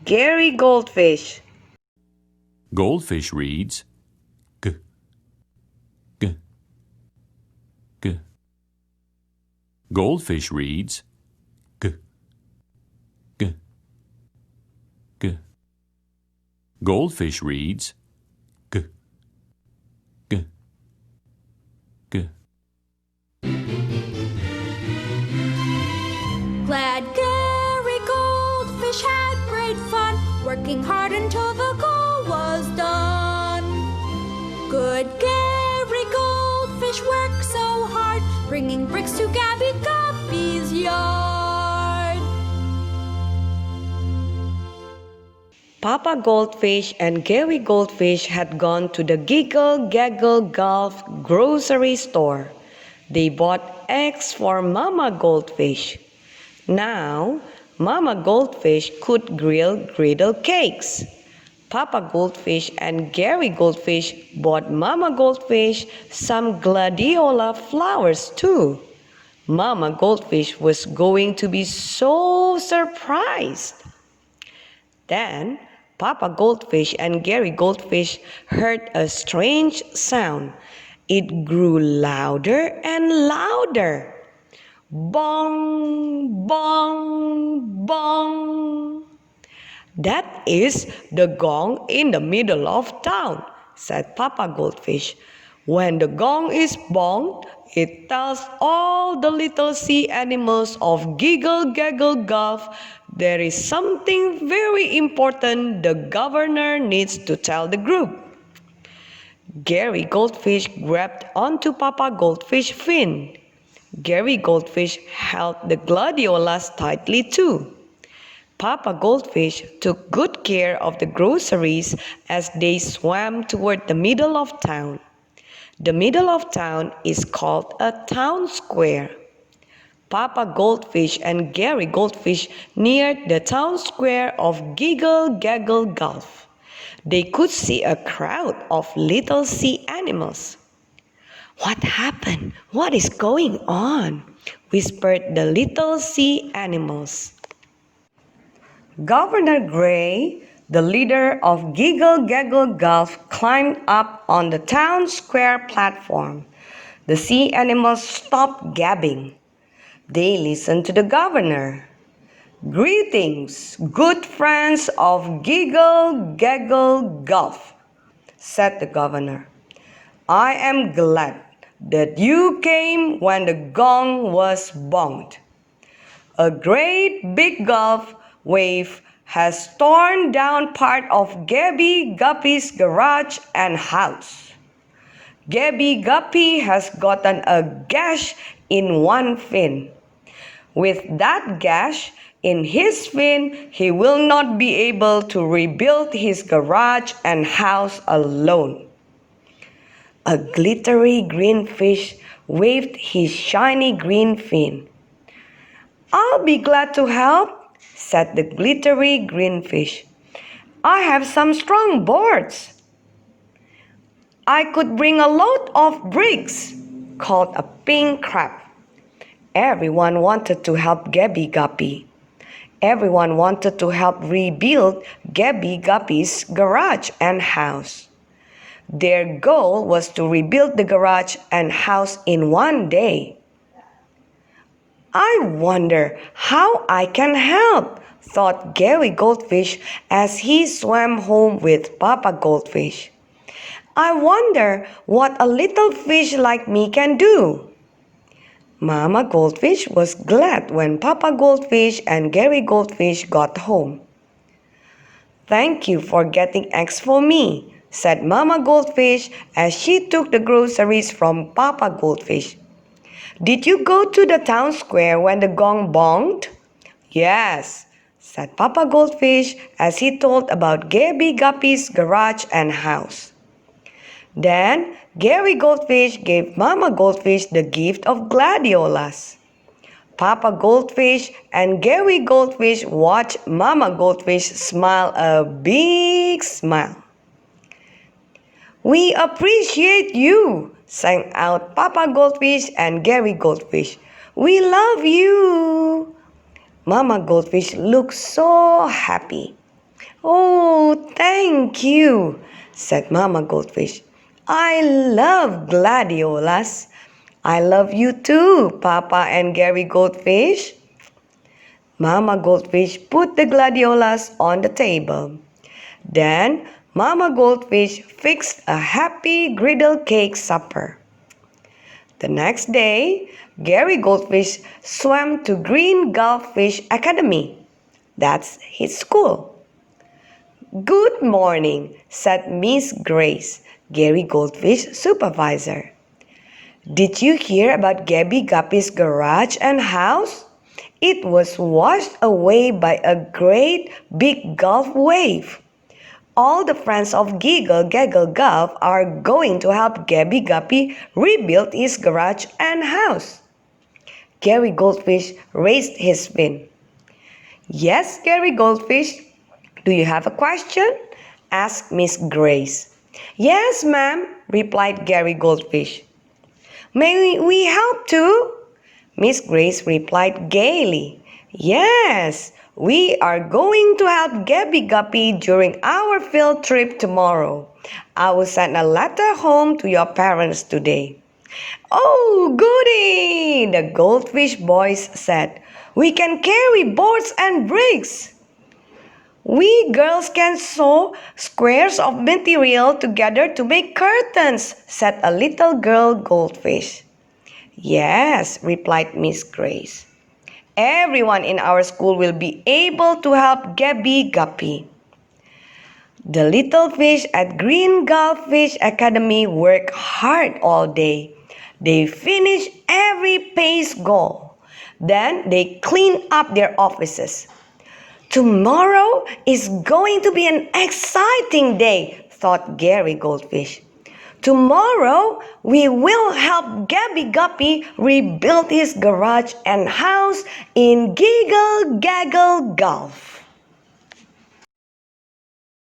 Gary Goldfish. Goldfish reads G, G, G. Goldfish reads G, G, G. Goldfish reads G, G, G. Glad Gary Goldfish had great fun, working hard until the goal was done. Good Gary Goldfish worked so hard, bringing bricks to Gabby Guppy's yard. Papa Goldfish and Gary Goldfish had gone to the Giggle Gaggle Gulf grocery store. They bought eggs for Mama Goldfish. Now, Mama Goldfish could grill griddle cakes. Papa Goldfish and Gary Goldfish bought Mama Goldfish some gladiola flowers too. Mama Goldfish was going to be so surprised. Then, Papa Goldfish and Gary Goldfish heard a strange sound. It grew louder and louder. Bong, bong, bong. That is the gong in the middle of town, said Papa Goldfish. When the gong is bonged, it tells all the little sea animals of Giggle Gaggle Gulf there is something very important the governor needs to tell the group. Gary Goldfish grabbed onto Papa Goldfish's fin. Gary Goldfish held the gladiolas tightly too. Papa Goldfish took good care of the groceries as they swam toward the middle of town. The middle of town is called a town square. Papa Goldfish and Gary Goldfish neared the town square of Giggle Gaggle Gulf. They could see a crowd of little sea animals. "What happened? What is going on?" whispered the little sea animals. Governor Gray, the leader of Giggle Gaggle Gulf, climbed up on the town square platform. The sea animals stopped gabbing. They listened to the governor. "Greetings, good friends of Giggle Gaggle Gulf," said the governor. "I am glad that you came when the gong was bonged. A great big gulf wave has torn down part of Gabby Guppy's garage and house. Gabby Guppy has gotten a gash in one fin. With that gash in his fin, he will not be able to rebuild his garage and house alone." A glittery green fish waved his shiny green fin. "I'll be glad to help," said the glittery green fish. "I have some strong boards." "I could bring a load of bricks," called a pink crab. Everyone wanted to help Gabby Guppy. Everyone wanted to help rebuild Gabby Guppy's garage and house. Their goal was to rebuild the garage and house in one day. "I wonder how I can help," thought Gary Goldfish as he swam home with Papa Goldfish. "I wonder what a little fish like me can do." Mama Goldfish was glad when Papa Goldfish and Gary Goldfish got home. "Thank you for getting eggs for me," said Mama Goldfish as she took the groceries from Papa Goldfish. "Did you go to the town square when the gong bonged?" "Yes," said Papa Goldfish as he told about Gabby Guppy's garage and house. Then Gary Goldfish gave Mama Goldfish the gift of gladiolas. Papa Goldfish and Gary Goldfish watched Mama Goldfish smile a big smile. "We appreciate you," sang out Papa Goldfish and Gary Goldfish. "We love you." Mama Goldfish looked so happy. Oh, thank you, said Mama Goldfish. I love gladiolas. I love you too, Papa and Gary Goldfish. Mama Goldfish put the gladiolas on the table. Then Mama Goldfish fixed a happy griddle cake supper. The next day, Gary Goldfish swam to Green Goldfish Academy. That's his school. Good morning, said Miss Grace, Gary Goldfish supervisor. Did you hear about Gabby Guppy's garage and house? It was washed away by a great big Gulf wave. All the friends of Giggle Gaggle Gulf are going to help Gabby Guppy rebuild his garage and house. Gary Goldfish raised his fin. Yes, Gary Goldfish. Do you have a question? Asked Miss Grace. Yes, ma'am, replied Gary Goldfish. May we help too? Miss Grace replied gaily. Yes, we are going to help Gabby Guppy during our field trip tomorrow. I will send a letter home to your parents today. Oh, goody! The Goldfish boys said. We can carry boards and bricks. We girls can sew squares of material together to make curtains, said a little girl goldfish. Yes, replied Miss Grace. Everyone in our school will be able to help Gabby Guppy. The little fish at Green Goldfish Academy work hard all day. They finish every pace goal. Then they clean up their offices. Tomorrow is going to be an exciting day, thought Gary Goldfish. Tomorrow we will help Gabby Guppy rebuild his garage and house in Giggle Gaggle Gulf.